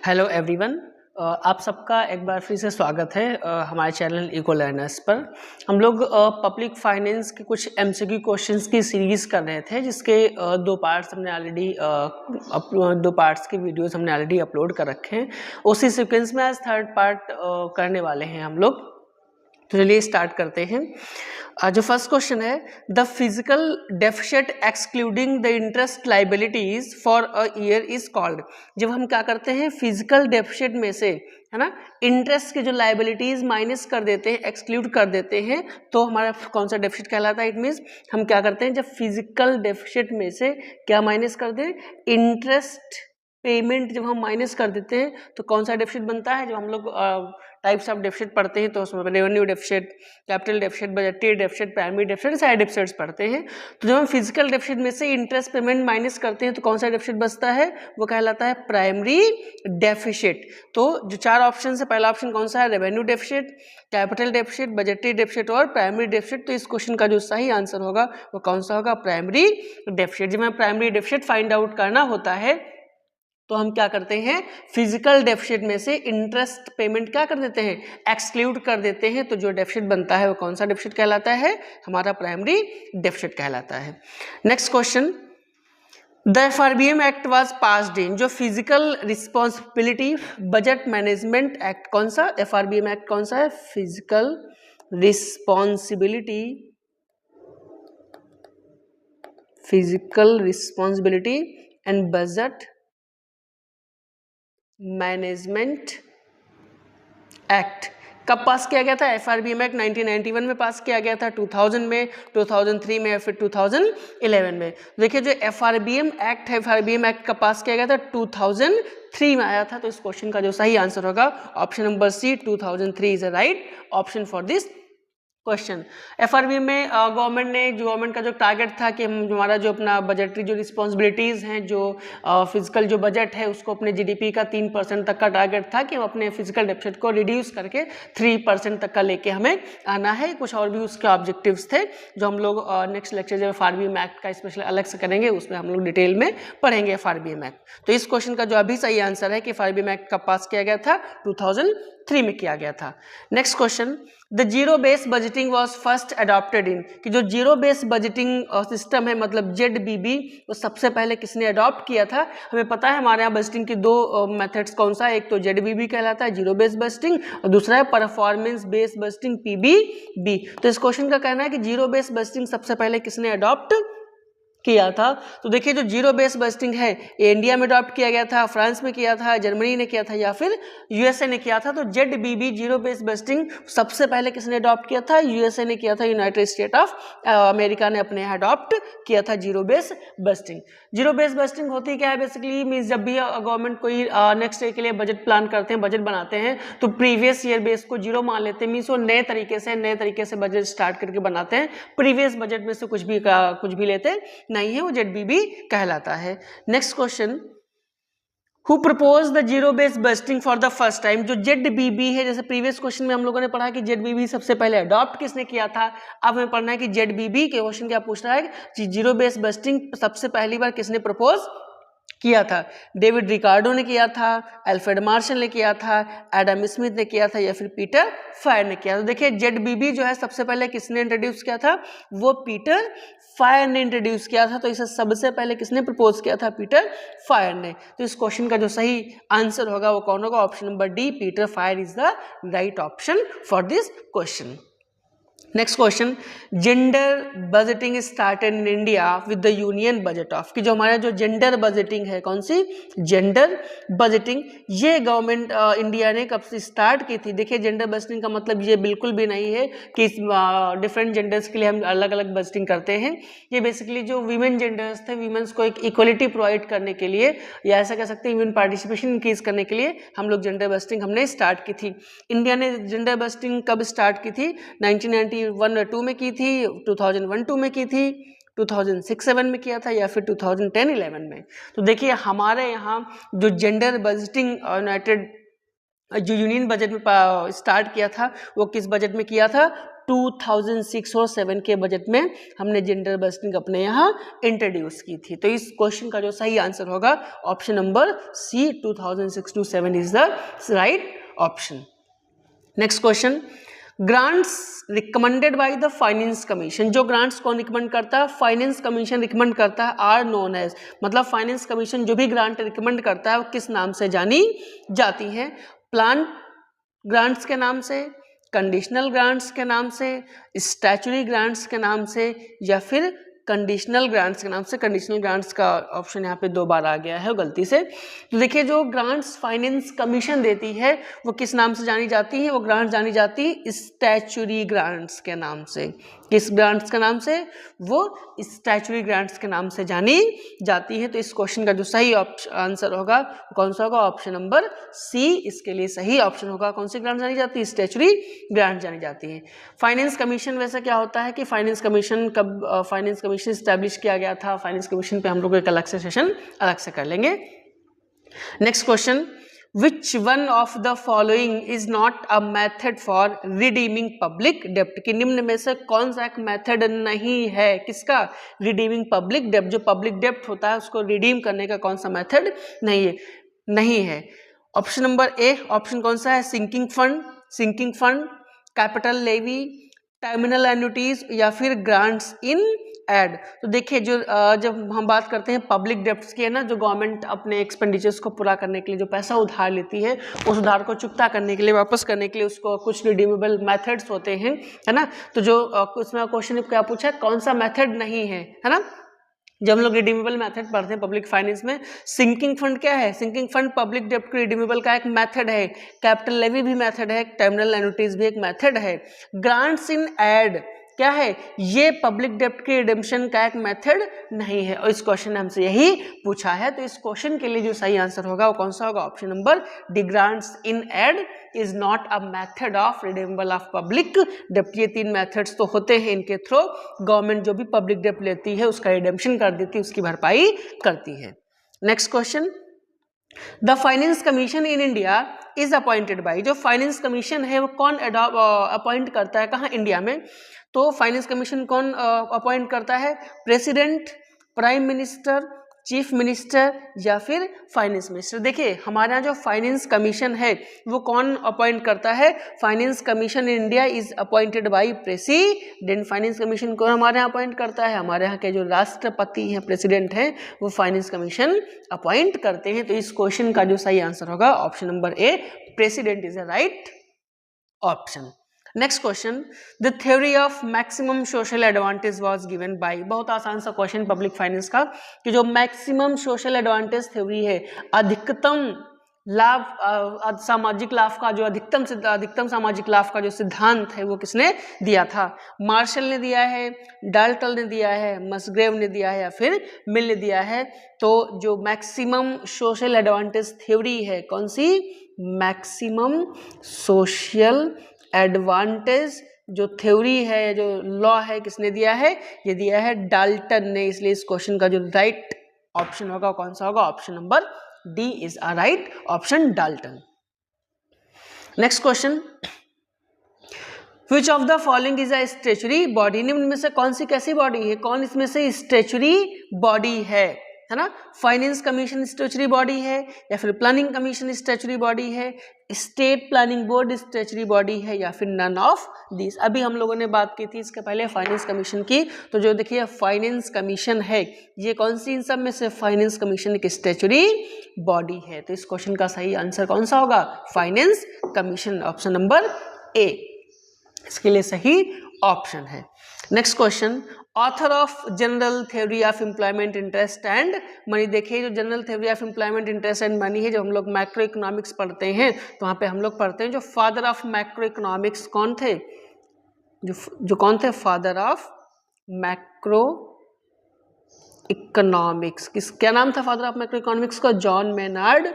Hello everyone, आप सबका एक बार फिर से स्वागत है हमारे चैनल इको लर्नर्स पर। हम लोग पब्लिक फाइनेंस के कुछ एमसीक्यू क्वेश्चंस की सीरीज कर रहे थे, जिसके दो पार्ट्स की वीडियोस हमने ऑलरेडी अपलोड कर रखे हैं। उसी सीक्वेंस में आज थर्ड पार्ट करने वाले हैं हम लोग। तो चलिए स्टार्ट करते हैं। जो फर्स्ट क्वेश्चन है, the physical deficit excluding the interest liabilities for a year is called. जब हम क्या करते हैं, फिजिकल डेफिसिट में से, है ना, इंटरेस्ट की जो लाइबिलिटीज माइनस कर देते हैं, एक्सक्लूड कर देते हैं, तो हमारा कौन सा डेफिसिट कहलाता है। इट मीन्स हम क्या करते हैं, जब फिजिकल डेफिसिट में से क्या माइनस कर दें, इंटरेस्ट पेमेंट जब हम माइनस कर देते हैं तो कौन सा डेफिसिट बनता है। जब हम लोग टाइप्स ऑफ डेफिसिट पढ़ते हैं तो उसमें रेवेन्यू डेफिसिट, कैपिटल डेफिसिट, बजटीय डेफिसिट, प्राइमरी डेफिसिट, सारे डेफिसिट्स पढ़ते हैं। तो जब हम फिजिकल डेफिसिट में से इंटरेस्ट पेमेंट माइनस करते हैं तो कौन सा डेफिसिट बचता है, वो कहलाता है प्राइमरी डेफिसिट। तो जो चार ऑप्शन है, पहला ऑप्शन कौन सा है, रेवेन्यू डेफिसिट, कैपिटल डेफिसिट, बजटीय डेफिसिट और प्राइमरी डेफिसिट। तो इस क्वेश्चन का जो सही आंसर होगा वो कौन सा होगा, प्राइमरी डेफिसिट। जब हमें प्राइमरी डेफिसिट फाइंड आउट करना होता है तो हम क्या करते हैं, फिजिकल डेफिसिट में से इंटरेस्ट पेमेंट क्या कर देते हैं, एक्सक्लूड कर देते हैं। तो जो डेफिसिट बनता है वो कौन सा डेफिसिट कहलाता है, हमारा प्राइमरी डेफिसिट कहलाता है। Next question, the FRBM act was passed in. जो physical responsibility budget management act, कौन सा एफआरबीएम एक्ट कौन सा है, physical responsibility and budget management act कब पास किया गया था। एफआरबीएम एक्ट 1991 में पास किया गया था, 2000 में, 2003 में और फिर 2011 में। देखिए जो एफआरबीएम एक्ट है, एफआरबीएम एक्ट कब पास किया गया था, 2003 में आया था। तो इस क्वेश्चन का जो सही आंसर होगा option number C, 2003 is a right option for this question. FRBM में गवर्नमेंट का जो टारगेट था कि हम हमारा जो अपना बजटरी जो रिस्पॉन्सिबिलिटीज़ हैं, जो फिजिकल जो बजट है, उसको अपने जीडीपी का 3% तक का टारगेट था कि हम अपने फिजिकल डेफिसिट को रिड्यूस करके 3% तक का लेके हमें आना है। कुछ और भी उसके ऑब्जेक्टिव्स थे जो हम लोग नेक्स्ट लेक्चर जब एफआरबीएम एक्ट का स्पेशल अलग से करेंगे उसमें हम लोग डिटेल में पढ़ेंगे एफआरबीएम एक्ट। तो इस क्वेश्चन का जो अभी सही आंसर है कि एफआरबीएम एक्ट कब पास किया गया था, 2003 में किया गया था। Next question, the zero base budgeting was first adopted in. कि जो जीरो बेस बजटिंग सिस्टम है, मतलब ZBB, वो सबसे पहले किसने अडॉप्ट किया था। हमें पता है हमारे यहाँ बजटिंग की दो मेथड्स कौन सा है, एक तो ZBB कहलाता है जीरो बेस बजटिंग, और दूसरा है परफॉर्मेंस बेस बजटिंग PBB। तो इस क्वेश्चन का कहना है कि जीरो बेस बजटिंग सबसे पहले किसने अडॉप्ट किया था। तो देखिए जो जीरो बेस बजटिंग है, ये इंडिया में अडॉप्ट किया गया था, फ्रांस में किया था, जर्मनी ने किया था या फिर यूएसए ने किया था। तो ZBB जीरो बेस बजटिंग सबसे पहले किसने अडॉप्ट किया था, यूएसए ने किया था, यूनाइटेड स्टेट ऑफ अमेरिका ने अपने यहाँ अडॉप्ट किया था zero base budgeting. Zero base budgeting होती क्या है, बेसिकली मीन्स जब भी गवर्नमेंट कोई नेक्स्ट ईयर के लिए बजट प्लान करते हैं, बजट बनाते हैं, तो प्रीवियस ईयर बेस को जीरो मान लेते हैं। मीन्स वो नए तरीके से बजट स्टार्ट करके बनाते हैं, प्रीवियस बजट में से कुछ भी लेते नहीं है, वो ZBB कहलाता है। Next question, who propose the zero base budgeting for the first time. जो ZBB है, जैसे प्रीवियस क्वेश्चन में हम लोगों ने पढ़ा कि ZBB सबसे पहले अडॉप्ट किसने किया था, अब हमें पढ़ना है कि ZBB के क्वेश्चन क्या पूछ रहा है कि जीरो बेस बजटिंग सबसे पहली बार किसने प्रपोज किया था। डेविड रिकार्डो ने किया था, अल्फ्रेड मार्शल ने किया था, एडम स्मिथ ने किया था या फिर पीटर फायर ने किया। तो देखिए ZBB जो है सबसे पहले किसने इंट्रोड्यूस किया था, वो पीटर फायर ने इंट्रोड्यूस किया था। तो इसे सबसे पहले किसने प्रपोज किया था, पीटर फायर ने। तो इस क्वेश्चन का जो सही आंसर होगा वो कौन होगा, option number D, Peter fire is the right option for this question. Next question, gender budgeting started in India with the union budget of. कि जो हमारा जो जेंडर बजटिंग है, कौन सी जेंडर बजटिंग, ये गवर्नमेंट इंडिया ने कब से स्टार्ट की थी। देखिए जेंडर बजटिंग का मतलब ये बिल्कुल भी नहीं है कि डिफरेंट जेंडर्स के लिए हम अलग अलग बजटिंग करते हैं। ये बेसिकली जो वीमेन जेंडर्स थे, वीमेंस को एक इक्वलिटी प्रोवाइड करने के लिए, या ऐसा कह सकते हैं वीमेन पार्टिसिपेशन इंक्रीज करने के लिए हम लोग जेंडर बजटिंग हमने स्टार्ट की थी। इंडिया ने जेंडर बजटिंग कब स्टार्ट की थी, 1991 2 में की थी, 2001-2 में की थी, 2006-7 में किया था या फिर 2010-11 में। तो देखिए हमारे यहाँ जो जेंडर बजटिंग यूनाइटेड जो यूनियन बजट में स्टार्ट किया था, वो किस बजट में किया था, 2006 और 7 के बजट में हमने जेंडर बस्टिंग अपने यहाँ इंट्रोड्यूस की थी। तो इस क्वेश्चन का जो सही आंसर होगा option number C, 2006 to 7 is the right option. Next question, grants recommended by the finance commission, जो ग्रांट्स कौन रिकमेंड करता है? फाइनेंस कमीशन रिकमेंड करता है, आर नोन एज, मतलब फाइनेंस कमीशन जो भी ग्रांट रिकमेंड करता है वो किस नाम से जानी जाती है? प्लान ग्रांट्स के नाम से, कंडीशनल ग्रांट्स के नाम से, स्टैचुरी ग्रांट्स के नाम से, या फिर कंडीशनल ग्रांट्स के नाम से। कंडीशनल ग्रांट्स का ऑप्शन यहाँ पे 2 बार आ गया है गलती से। तो देखिए जो ग्रांट्स फाइनेंस कमीशन देती है वो किस नाम से जानी जाती है? वो ग्रांट्स जानी जाती है स्टैचुरी ग्रांट्स के नाम से। किस ग्रांट्स के नाम से? वो स्टैचुरी ग्रांट्स के नाम से जानी जाती है। तो इस क्वेश्चन का जो सही आंसर होगा कौन सा होगा? ऑप्शन नंबर सी इसके लिए सही ऑप्शन होगा। कौन सी ग्रांट जानी जाती है? स्टैचुरी ग्रांट जानी जाती है। फाइनेंस कमीशन वैसे क्या होता है कि फाइनेंस कमीशन कब फाइनेंस कमीशन इस्टेब्लिश किया गया था? फाइनेंस कमीशन पे हम लोग एक अलग से सेशन अलग से कर लेंगे। Next question, which one of the following is not a method for redeeming public डेप्ट, कि निम्न में से कौन सा एक मेथड नहीं है? किसका? रिडीमिंग पब्लिक डेप्ट, जो पब्लिक डेप्ट होता है उसको रिडीम करने का कौन सा मेथड नहीं है। ऑप्शन नंबर ए, ऑप्शन कौन सा है? Sinking fund, capital levy, terminal annuities, या फिर ग्रांट्स इन एड। तो देखिए जो जब हम बात करते हैं पब्लिक डेप्ट्स की, है ना, जो गवर्नमेंट अपने एक्सपेंडिचर्स को पूरा करने के लिए जो पैसा उधार लेती है उस उधार को चुकता करने के लिए, वापस करने के लिए उसको कुछ रिडीमेबल मेथड्स होते हैं, है ना। तो जो उसमें क्वेश्चन क्या पूछा है? कौन सा मेथड नहीं है ना। जब हम लोग रिडीमेबल मेथड पढ़ते हैं पब्लिक फाइनेंस में, सिंकिंग फंड क्या है? सिंकिंग फंड पब्लिक डेप्ट के रिडीमेबल का एक मेथड है, कैपिटल लेवी भी मेथड है, टर्मिनल एन्युटीज भी एक मेथड है। ग्रांट्स इन एड क्या है? ये पब्लिक डेप्ट के रिडेम्पशन का एक मेथड नहीं है, और इस क्वेश्चन ने हमसे यही पूछा है। तो इस क्वेश्चन के लिए जो सही आंसर होगा वो कौन सा होगा? Option number D, grants in aid is not a method of redeemable of public डेप्ट। ये 3 मेथड्स तो होते हैं, इनके थ्रू गवर्नमेंट जो भी पब्लिक डेप्ट लेती है उसका रिडेम्पशन कर देती है, उसकी भरपाई करती है। Next question, the finance commission in India is appointed by, जो फाइनेंस कमीशन है वो कौन अपॉइंट करता है? कहाँ? इंडिया में। तो फाइनेंस कमीशन कौन अपॉइंट करता है? President, prime minister, chief minister, या फिर फाइनेंस मिनिस्टर। देखिए हमारे यहाँ जो फाइनेंस कमीशन है वो कौन अपॉइंट करता है? Finance commission in India is appointed by president. Finance commission को हमारे यहाँ अपॉइंट करता है, हमारे यहाँ के जो राष्ट्रपति हैं, प्रेसिडेंट हैं, वो फाइनेंस कमीशन अपॉइंट करते हैं। तो इस क्वेश्चन का जो सही आंसर होगा option number A, president is the right option. Next question, the theory of maximum social advantage was given by, बहुत आसान सा क्वेश्चन पब्लिक फाइनेंस का, कि जो मैक्सिमम सोशल एडवांटेज थ्योरी है, अधिकतम लाभ, सामाजिक लाभ का जो अधिकतम सामाजिक लाभ का जो सिद्धांत है वो किसने दिया था? मार्शल ने दिया है, डाल्टन ने दिया है, मसग्रेव ने दिया है, या फिर मिल ने दिया है। तो जो मैक्सिमम सोशल एडवांटेज थ्योरी है, कौन सी? मैक्सिमम सोशल एडवांटेज जो थ्योरी है, जो लॉ है, किसने दिया है? ये दिया है डाल्टन ने। इसलिए इस क्वेश्चन का जो राइट ऑप्शन होगा कौन सा होगा? Option number D is a right option, Dalton. Next question, which of the following is a statutory body, निम्न में से कौन सी कैसी बॉडी है? कौन इसमें से स्टैच्यूटरी बॉडी है ना? फाइनेंस कमीशन स्टैच्यूटरी बॉडी है, या फिर प्लानिंग कमीशन स्टैच्यूटरी बॉडी है, state planning board statutory body है, या फिर नन ऑफ दिस। अभी हम लोगों ने बात की थी इसके पहले फाइनेंस कमीशन की। तो जो देखिए फाइनेंस कमीशन है, ये कौन सी इन सब में से? फाइनेंस कमीशन एक स्टैच्यूटरी बॉडी है। तो इस क्वेश्चन का सही आंसर कौन सा होगा? Finance commission, option number A इसके लिए सही ऑप्शन है। Next question, author of general theory of employment interest and money. देखिए जो general theory of employment interest and money है, जब हम लोग मैक्रो इकोनॉमिक्स पढ़ते हैं तो वहाँ पे हम लोग पढ़ते हैं जो फादर ऑफ मैक्रो इकोनॉमिक्स कौन थे? जो कौन थे? फादर ऑफ मैक्रो इकोनॉमिक्स, क्या नाम था फादर ऑफ मैक्रो इकोनॉमिक्स का? जॉन मेनार्ड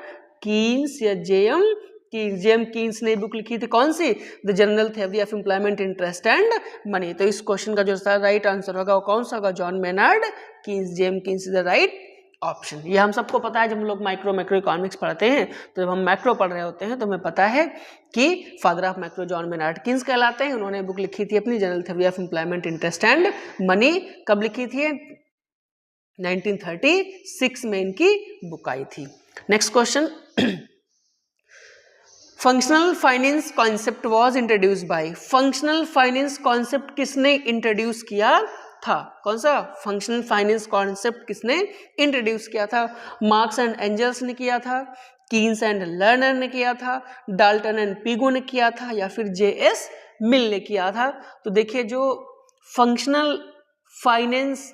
कीन्स या जेम कीन्स ने बुक लिखी थी, कौन सी? The general theory of employment interest and money. तो इस क्वेश्चन का जो राइट आंसर होगा वो कौन सा होगा? John Maynard Keynes, J M Keynes is the right option. ये हम सबको पता है, जब हम लोग मैक्रो इकोनॉमिक्स पढ़ते हैं तो जब हम मैक्रो पढ़ रहे होते हैं तो हमें पता है कि father of macro John Maynard Keynes कहलाते हैं। उन्होंने बुक लिखी थी अपनी general theory of employment, interest and money. कब लिखी थी? 1936 में इनकी बुक आई थी। Next question, functional finance concept was introduced by. Functional finance concept किसने इंट्रोड्यूस किया था? कौन सा फंक्शनल फाइनेंस कॉन्सेप्ट किसने इंट्रोड्यूस किया था? मार्क्स एंड एंजल्स ने किया था, कीन्स एंड लर्नर ने किया था, डाल्टन एंड पिगो ने किया था, या फिर जेएस मिल ने किया था? तो देखिए, जो फंक्शनल फाइनेंस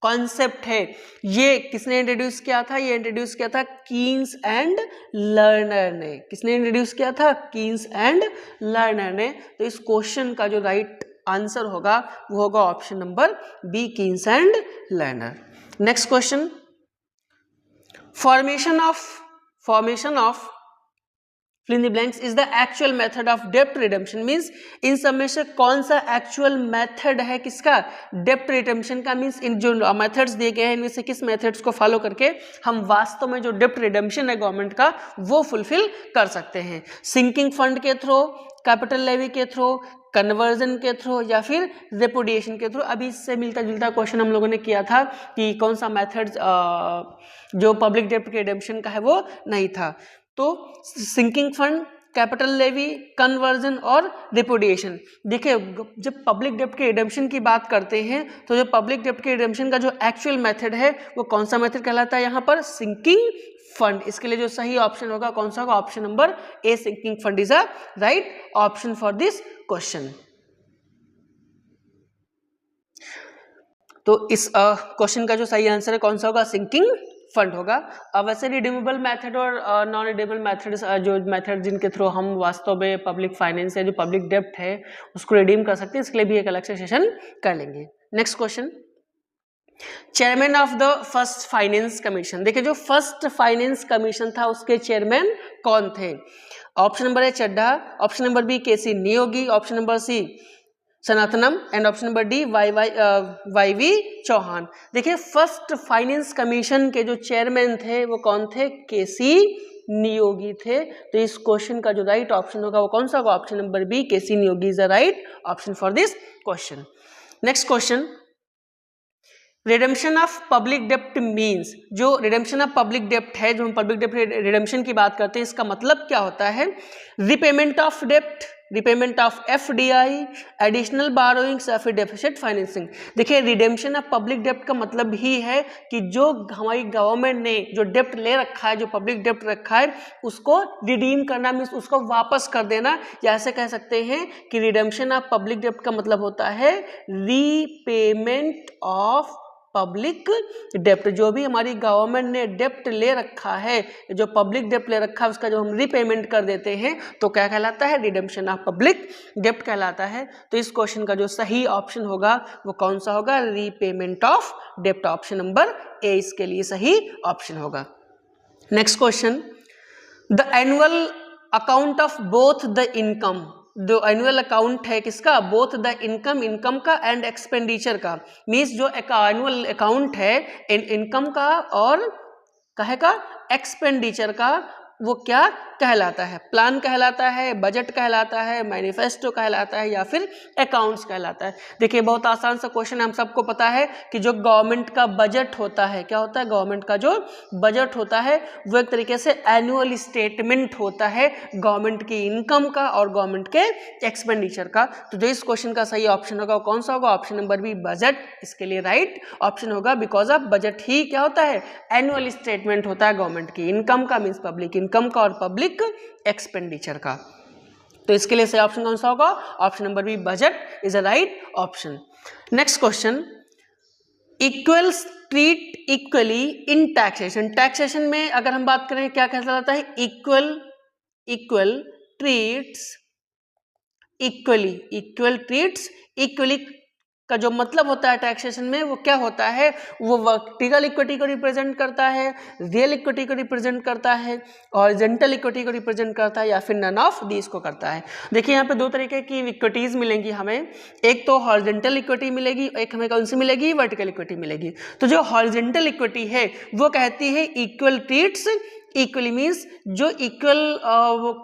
कॉन्सेप्ट है ये किसने इंट्रोड्यूस किया था? ये इंट्रोड्यूस किया था कीन्स एंड लर्नर ने। किसने इंट्रोड्यूस किया था? कीन्स एंड लर्नर ने। तो इस क्वेश्चन का जो राइट आंसर होगा वो होगा option number B, Keynes and Lerner. Next question, formation of fill in the blanks is the actual method of debt redemption। Means in सब में से कौन सा एक्चुअल मेथड है किसका? डेप्ट रिडम्पशन का। मीन्स इन जो मेथड्स दिए गए हैं इनमें से किस मेथड्स को फॉलो करके हम वास्तव में जो डेप्ट रिडम्पशन है गवर्नमेंट का वो फुलफिल कर सकते हैं? सिंकिंग फंड के थ्रू, कैपिटल लेवी के थ्रू, कन्वर्जन के थ्रू, या फिर रेपुडिएशन के थ्रू। अभी इससे मिलता जुलता क्वेश्चन हम लोगों ने किया था कि कौन सा मेथड जो पब्लिक डेप्ट रिडम्पशन का है वो नहीं था। तो sinking fund, capital levy, conversion और रिपुडिएशन। देखिए, जब पब्लिक डेप्ट के रिडम्पशन की बात करते हैं तो जो पब्लिक डेप्ट के रिडम्पशन का जो एक्चुअल मेथड है वो कौन सा मेथड कहलाता है? यहाँ पर सिंकिंग फंड। इसके लिए जो सही ऑप्शन होगा कौन सा होगा? Option number A, sinking fund is a right option for this question. तो इस क्वेश्चन का जो सही आंसर है कौन सा होगा? सिंकिंग फंड होगा। अब वैसे रिडीमेबल मेथड और नॉन रिडीमेबल मेथड, जो मेथड जिनके थ्रू हम वास्तव में पब्लिक फाइनेंस या जो पब्लिक डेप्ट है उसको रिडीम कर सकते हैं, इसके लिए भी एक अलग से सेशन कर लेंगे। Next question, chairman of the first finance commission. देखिए, जो फर्स्ट फाइनेंस कमीशन था उसके चेयरमैन कौन थे? Option number A Chadha, option number B KC Neogy, option number C Santhanam and option number D YV वी चौहान। देखिए, फर्स्ट फाइनेंस कमीशन के जो चेयरमैन थे वो कौन थे? केसी नियोगी थे। तो इस क्वेश्चन का जो राइट ऑप्शन होगा वो कौन सा होगा? Option number B, KC Neogy is the right option for this question. Next question, redemption of public डेप्ट मीन्स। जो रिडेम्पशन ऑफ पब्लिक डेप्ट है, जो हम पब्लिक डेप्ट रिडेम्पशन की बात करते हैं, इसका मतलब क्या होता है? रिपेमेंट ऑफ डेप्ट, repayment of FDI, additional borrowings या फिर डेफिसिट फाइनेंसिंग। देखिए, रिडेम्पशन ऑफ पब्लिक डेप्ट का मतलब ही है कि जो हमारी गवर्नमेंट ने जो डेप्ट ले रखा है, जो पब्लिक डेप्ट रखा है, उसको रिडीम करना, मीन्स उसको वापस कर देना। या ऐसे कह सकते हैं कि रिडेम्पशन ऑफ पब्लिक डेप्ट का मतलब होता है रीपेमेंट ऑफ पब्लिक डेप्ट। जो भी हमारी गवर्नमेंट ने डेप्ट ले रखा है, जो पब्लिक डेप्ट ले रखा है, उसका जब हम रीपेमेंट कर देते हैं तो क्या कहलाता है? रिडेम्पशन ऑफ पब्लिक डेप्ट कहलाता है। तो इस क्वेश्चन का जो सही ऑप्शन होगा वो कौन सा होगा? रीपेमेंट ऑफ डेप्ट। ऑप्शन नंबर ए इसके लिए सही ऑप्शन होगा। Next question, the annual account of both the income. जो एनुअल अकाउंट है किसका? बोथ द इनकम, इनकम का एंड एक्सपेंडिचर का। मीन्स जो एनुअल अकाउंट है इनकम का और कहे का एक्सपेंडिचर का, वो क्या कहलाता है? प्लान कहलाता है, बजट कहलाता है, मैनिफेस्टो कहलाता है, या फिर अकाउंट्स कहलाता है? देखिए, बहुत आसान सा क्वेश्चन है। हम सबको पता है कि जो गवर्नमेंट का बजट होता है, क्या होता है? गवर्नमेंट का जो बजट होता है वो एक तरीके से एनुअल स्टेटमेंट होता है गवर्नमेंट की इनकम का और गवर्नमेंट के एक्सपेंडिचर का। तो जो इस क्वेश्चन का सही ऑप्शन होगा कौन सा होगा? ऑप्शन नंबर बी, बजट इसके लिए राइट ऑप्शन होगा। बिकॉज ऑफ बजट ही क्या होता है? एनुअल स्टेटमेंट होता है गवर्नमेंट की इनकम का, मीन्स पब्लिक इनकम का और पब्लिक एक्सपेंडिचर का। तो इसके लिए सही ऑप्शन कौन सा होगा? Option number B, budget is a right option. Next question, equals treat equally in taxation. Taxation में अगर हम बात करें क्या कहलाता है? Equal treats equally, equal treats equally का जो मतलब होता है टैक्सेशन में वो क्या होता है, वो वर्टिकल इक्विटी को रिप्रेजेंट करता है, रियल इक्विटी को रिप्रेजेंट करता है, हॉरिजॉन्टल इक्विटी को रिप्रेजेंट करता है, या फिर नन ऑफ दीज को करता है। देखिए यहाँ पे दो तरीके की इक्विटीज मिलेंगी हमें, एक तो हॉरिजॉन्टल इक्विटी मिलेगी, एक हमें कौन सी मिलेगी, वर्टिकल इक्विटी मिलेगी। तो जो हॉरिजॉन्टल इक्विटी है वो कहती है इक्वल ट्रीट्स इक्वली, मीन्स जो इक्वल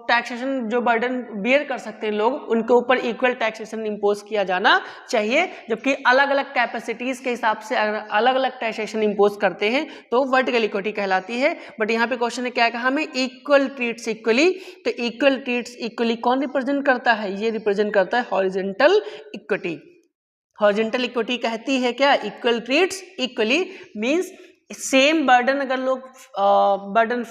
टैक्सेशन जो बर्डन बियर कर सकते हैं लोग, उनके ऊपर इक्वल टैक्सेशन इम्पोज किया जाना चाहिए, जबकि अलग अलग कैपेसिटीज के हिसाब से अगर अलग अलग टैक्सेशन इम्पोज करते हैं तो वर्टिकल इक्विटी कहलाती है। बट यहाँ पे क्वेश्चन ने क्या कहा हमें, इक्वल ट्रीट्स इक्वली, तो इक्वल ट्रीट्स इक्वली कौन रिप्रेजेंट करता है, ये रिप्रेजेंट करता है हॉरिजॉन्टल इक्विटी। हॉरिजॉन्टल इक्विटी कहती है क्या, equal treats equally, means same burden अगर लोग बर्डन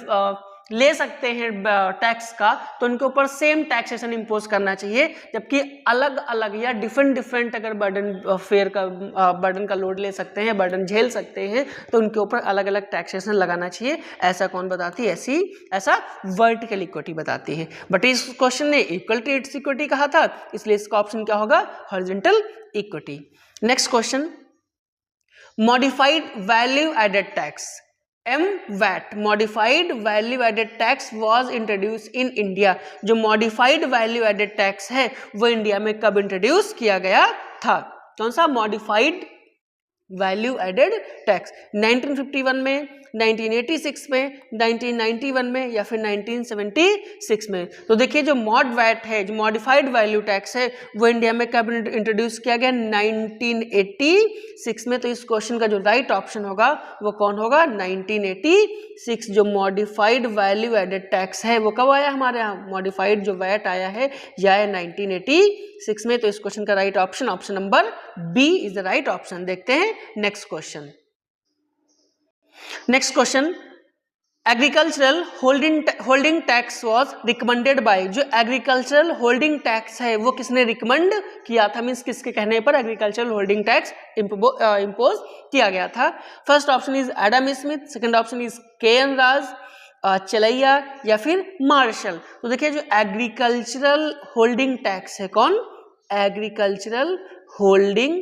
ले सकते हैं टैक्स का, तो उनके ऊपर सेम टैक्सेशन इम्पोज करना चाहिए, जबकि अलग अलग या डिफरेंट अगर बर्डन फेयर का बर्डन का लोड ले सकते हैं, बर्डन झेल सकते हैं, तो उनके ऊपर अलग अलग टैक्सेशन लगाना चाहिए। ऐसा कौन बताती है, ऐसा वर्टिकल इक्विटी बताती है। बट इस क्वेश्चन ने इक्वल ट्रीट्स इक्विटी कहा था, इसलिए इसका ऑप्शन क्या होगा, horizontal equity. Next question, modified value added tax MVAT, modified value added tax was introduce in India. जो मॉडिफाइड वैल्यू एडेड टैक्स है वो इंडिया में कब इंट्रोड्यूस किया गया था, कौन सा मॉडिफाइड वैल्यू एडेड टैक्स, 1951 में, 1986 में, 1991 में, या फिर 1976 में। तो देखिए जो मॉड वैट है, जो मॉडिफाइड वैल्यू टैक्स है, वो इंडिया में कब इंट्रोड्यूस किया गया, 1986 में। तो इस क्वेश्चन का जो राइट ऑप्शन होगा वो कौन होगा, 1986। जो मॉडिफाइड वैल्यू एडेड टैक्स है वो कब आया हमारे यहाँ, मॉडिफाइड जो वैट आया है यह है 1986 में। तो इस क्वेश्चन का right option, option number B is the right option. देखते हैं next question. Next question, agricultural holding tax was recommended by, जो एग्रीकल्चरल होल्डिंग टैक्स है वो किसने रिकमेंड किया था, मीन्स किसके कहने पर एग्रीकल्चरल होल्डिंग टैक्स इम्पोज किया गया था। First option is Adam Smith, second option is KN राज, चलैया, या फिर मार्शल। तो देखिए जो एग्रीकल्चरल होल्डिंग टैक्स है, कौन, एग्रीकल्चरल होल्डिंग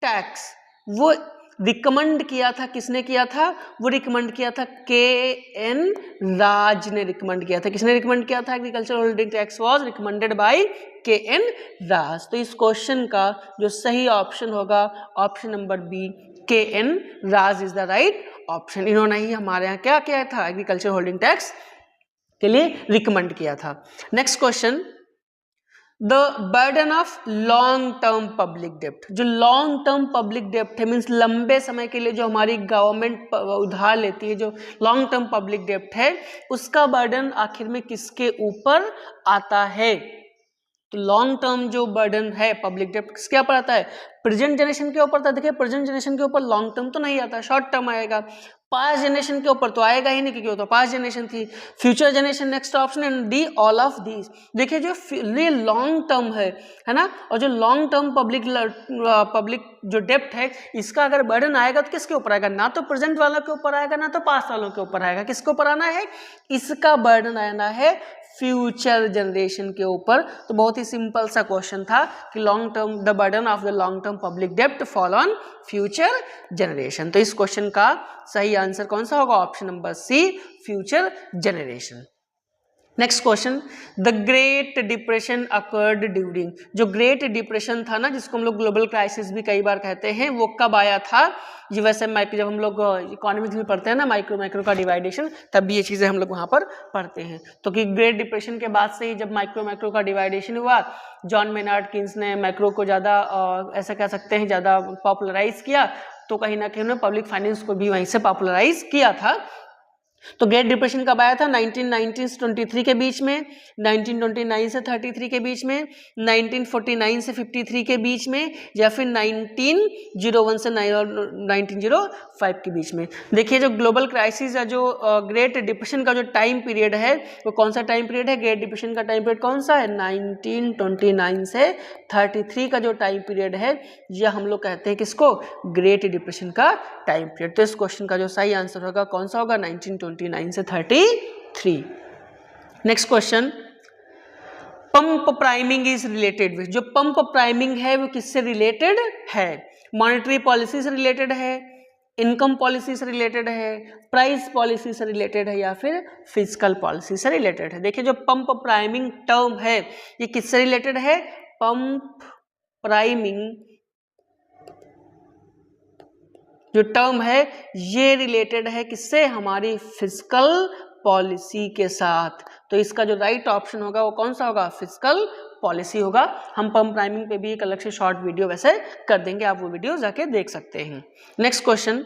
टैक्स, वो रिकमेंड किया था, किसने किया था, वो रिकमेंड किया था KN राज ने रिकमेंड किया था। किसने रिकमेंड किया था, agriculture holding tax was recommended by KN Raj. तो इस क्वेश्चन का जो सही ऑप्शन होगा option number B, KN Raj is the right option. इन्होंने ही हमारे यहाँ क्या किया था, एग्रीकल्चर होल्डिंग टैक्स के लिए रिकमेंड किया था। Next question, the burden of long term public डेप्ट, जो लॉन्ग टर्म पब्लिक डेप्ट है, मीन्स लंबे समय के लिए जो हमारी गवर्नमेंट उधार लेती है, जो लॉन्ग टर्म पब्लिक डेप्ट है, उसका बर्डन आखिर में किसके ऊपर आता है। तो लॉन्ग टर्म जो बर्डन है पब्लिक डेप्ट किसके ऊपर आता है, प्रेजेंट जनरेशन के ऊपर था। देखिए प्रेजेंट जनरेशन के ऊपर लॉन्ग टर्म तो नहीं आता, शॉर्ट टर्म आएगा। पास्ट जनरेशन के ऊपर तो आएगा ही नहीं, क्योंकि वो तो पास्ट जनरेशन थी। Future generation next option and D all of these. देखिए जो ये लॉन्ग टर्म है ना, और जो लॉन्ग टर्म पब्लिक जो डेप्ट है, इसका अगर बर्डन आएगा तो किसके ऊपर आएगा, ना तो प्रेजेंट वालों के ऊपर आएगा, ना तो पास्ट वालों के ऊपर आएगा। किसके ऊपर आना है, इसका बर्डन आना है फ्यूचर जनरेशन के ऊपर। तो बहुत ही सिंपल सा क्वेश्चन था कि long term, the burden of the long term public डेप्ट फॉल ऑन फ्यूचर जनरेशन। तो इस क्वेश्चन का सही आंसर कौन सा होगा, option number C, future generation. Next question, the great depression occurred during, जो ग्रेट डिप्रेशन था ना, जिसको हम लोग ग्लोबल क्राइसिस भी कई बार कहते हैं, वो कब आया था। ये वैसे जब हम लोग इकोनॉमिक्स में पढ़ते हैं ना, माइक्रो का डिवाइडेशन, तब भी ये चीज़ें हम लोग वहाँ पर पढ़ते हैं। तो कि ग्रेट डिप्रेशन के बाद से ही जब माइक्रो का डिवाइडेशन हुआ, जॉन मेनार्ड कीन्स ने माइक्रो को ज़्यादा ऐसा कह सकते हैं ज़्यादा पॉपुलराइज किया, तो कहीं ना कहीं उन्होंने पब्लिक फाइनेंस को भी वहीं से पॉपुलराइज किया था। तो ग्रेट डिप्रेशन कब आया था, 1919 से 23 के बीच में, 1929 से 33 के बीच में, 1949 से 53 के बीच में, या फिर 1901 से 1905 के बीच में। देखिए जो ग्लोबल क्राइसिस या जो ग्रेट डिप्रेशन का जो टाइम पीरियड है, वो कौन सा टाइम पीरियड है, ग्रेट डिप्रेशन का टाइम पीरियड कौन सा है, 1929 से 33 का जो टाइम पीरियड है, यह हम लोग कहते हैं किसको, ग्रेट डिप्रेशन का टाइम पीरियड। तो इस क्वेश्चन का जो सही आंसर होगा कौन सा होगा, 1929 से 33। Next question, pump priming is related with, जो पंप प्राइमिंग है वो किससे रिलेटेड है, मॉनेटरी पॉलिसी से रिलेटेड है, इनकम पॉलिसी से रिलेटेड है, प्राइस पॉलिसी से रिलेटेड है या फिर फिस्कल पॉलिसी से रिलेटेड है। देखिए जो पंप प्राइमिंग टर्म है ये किससे रिलेटेड है? पंप प्राइमिंग जो टर्म है ये रिलेटेड है किससे? हमारी फिस्कल पॉलिसी के साथ। तो इसका जो राइट ऑप्शन होगा वो कौन सा होगा? फिस्कल पॉलिसी होगा। हम पंप प्राइमिंग पे भी एक अलग से शॉर्ट वीडियो वैसे कर देंगे, आप वो वीडियो जाके देख सकते हैं। नेक्स्ट क्वेश्चन,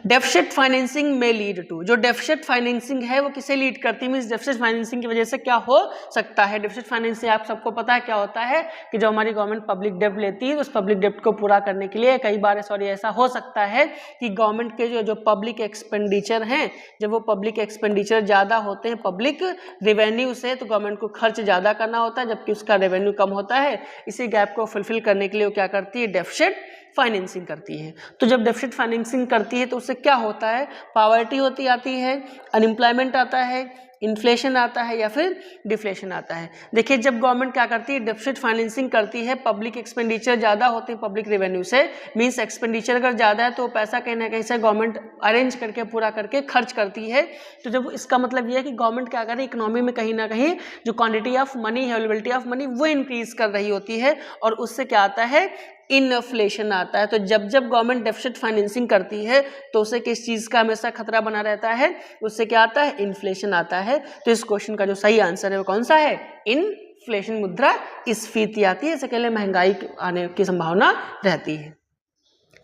डेफिसिट फाइनेंसिंग में लीड टू। जो डेफिसिट फाइनेंसिंग है वो किसे लीड करती है? मींस डेफिसिट फाइनेंसिंग की वजह से क्या हो सकता है? डेफिसिट फाइनेंसिंग आप सबको पता है क्या होता है कि जो हमारी गवर्नमेंट पब्लिक डेब्ट लेती है उस पब्लिक डेब्ट को पूरा करने के लिए कई बार ऐसा हो सकता है कि गवर्नमेंट के जो पब्लिक एक्सपेंडिचर हैं, जब वो पब्लिक एक्सपेंडिचर ज़्यादा होते हैं पब्लिक रेवेन्यू से, तो गवर्नमेंट को खर्च ज़्यादा करना होता है जबकि उसका रेवेन्यू कम होता है। इसी गैप को फुलफिल करने के लिए वो क्या करती है? डेफिसिट फाइनेंसिंग करती है। तो जब डेफिसिट फाइनेंसिंग करती है तो उससे क्या होता है? पॉवर्टी होती आती है, अनएम्प्लॉयमेंट आता है, इन्फ्लेशन आता है या फिर डिफ्लेशन आता है। देखिए जब गवर्नमेंट क्या करती है? डेफिसिट फाइनेंसिंग करती है, पब्लिक एक्सपेंडिचर ज़्यादा होते हैं पब्लिक रेवेन्यू से, मींस एक्सपेंडिचर अगर ज़्यादा है तो पैसा कहीं ना कहीं से गवर्नमेंट अरेंज करके पूरा करके खर्च करती है। तो जब इसका मतलब ये है कि गवर्नमेंट क्या करे? इकोनॉमी में कहीं ना कहीं जो क्वांटिटी ऑफ मनी है, अवेलेबिलिटी ऑफ मनी, वो इंक्रीज कर रही होती है और उससे क्या आता है? इन्फ्लेशन आता है। तो जब जब गवर्नमेंट डेफिसिट फाइनेंसिंग करती है तो उसे किस चीज़ का हमेशा खतरा बना रहता है? उससे क्या आता है? इन्फ्लेशन आता है। तो इस क्वेश्चन का जो सही आंसर है वो कौन सा है? इन्फ्लेशन, मुद्रास्फीति आती है, इससे पहले महंगाई आने की संभावना रहती है।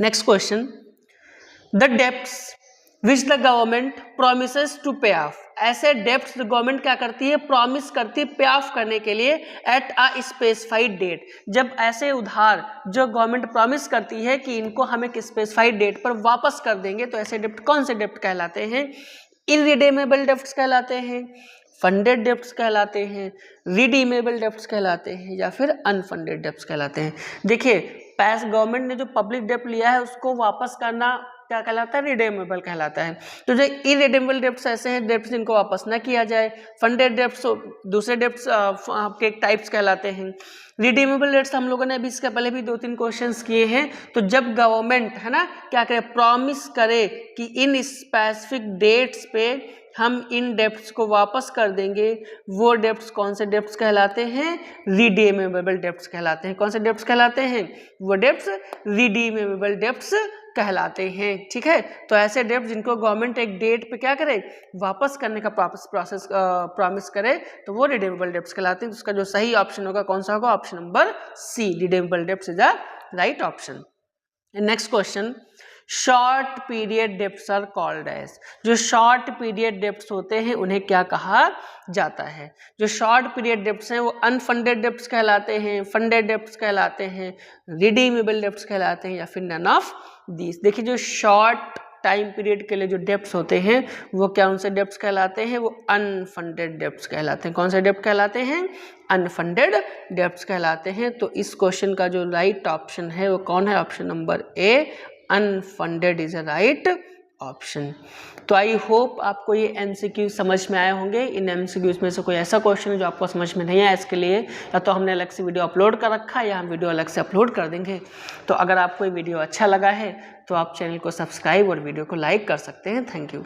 Next question, the debts which the government promises to pay off. ऐसे डेब्ट्स गवर्नमेंट क्या करती है? प्रॉमिस करती है पे ऑफ करने के लिए एट अ स्पेसिफाइड डेट। जब ऐसे उधार जो गवर्नमेंट प्रॉमिस करती है कि इनको हम एक स्पेसिफाइड डेट पर वापस कर देंगे, तो ऐसे डेब्ट कौन से डेब्ट कहलाते हैं? इनरिडीमेबल डेब्ट्स कहलाते हैं, फंडेड डेब्ट्स कहलाते हैं, रिडीमेबल डेब्ट्स कहलाते हैं या फिर अनफंडेड डेब्ट्स कहलाते हैं। देखिए गवर्नमेंट ने जो पब्लिक डेब्ट लिया है उसको वापस करना क्या कहलाता है? रिडीमेबल कहलाता है। तो जो इरिडीमेबल डेब्ट्स ऐसे हैं डेब्ट्स जिनको वापस ना किया जाए। फंडेड डेब्ट्स दूसरे डेब्ट्स आपके टाइप्स कहलाते हैं। रिडीमेबल डेब्ट्स हम लोगों ने अभी इसके पहले भी 2-3 क्वेश्चंस किए हैं। तो जब गवर्नमेंट है ना क्या करे? प्रॉमिस करे कि इन स्पेसिफिक डेट्स पे हम इन डेब्ट्स को वापस कर देंगे, वो डेब्ट्स कौन से डेब्ट्स कहलाते हैं? रिडीमेबल डेब्ट्स कहलाते हैं। कौन से डेब्ट्स कहलाते हैं? वो डेब्ट्स रिडीमेबल डेब्ट्स कहलाते हैं। ठीक है, तो ऐसे डेब्ट जिनको गवर्नमेंट एक डेट पे क्या करे? वापस करने का प्रोसेस प्रॉमिस करे, तो वो रिडीमेबल डेब्ट्स कहलाते हैं। उसका जो सही ऑप्शन होगा कौन सा होगा? Option number C, redeemable debts is the right option. Next question, short period debts are called as. जो शॉर्ट पीरियड डेब्ट्स होते हैं उन्हें क्या कहा जाता है? जो शॉर्ट पीरियड डेब्ट्स हैं वो अनफंडेड डेब्ट्स कहलाते हैं, फंडेड डेब्ट्स कहलाते हैं, रिडीमेबल डेब्ट्स कहलाते हैं या फिर नन ऑफ दीज। देखिए जो शॉर्ट टाइम पीरियड के लिए जो डेब्ट्स होते हैं वो क्या उनसे डेब्ट्स कहलाते हैं? वो अनफंडेड डेब्ट्स कहलाते हैं। कौन से डेब्ट कहलाते हैं? अनफंडेड डेब्ट्स कहलाते हैं। तो इस क्वेश्चन का जो राइट ऑप्शन है वो कौन है? Option number A, unfunded is a right option. तो आई होप आपको ये एमसीक्यू समझ में आए होंगे। इन एमसीक्यूज में से कोई ऐसा क्वेश्चन है जो आपको समझ में नहीं आया, इसके लिए या तो हमने अलग से वीडियो अपलोड कर रखा है या हम वीडियो अलग से अपलोड कर देंगे। तो अगर आपको ये वीडियो अच्छा लगा है तो आप चैनल को सब्सक्राइब और वीडियो को लाइक कर सकते हैं। Thank you.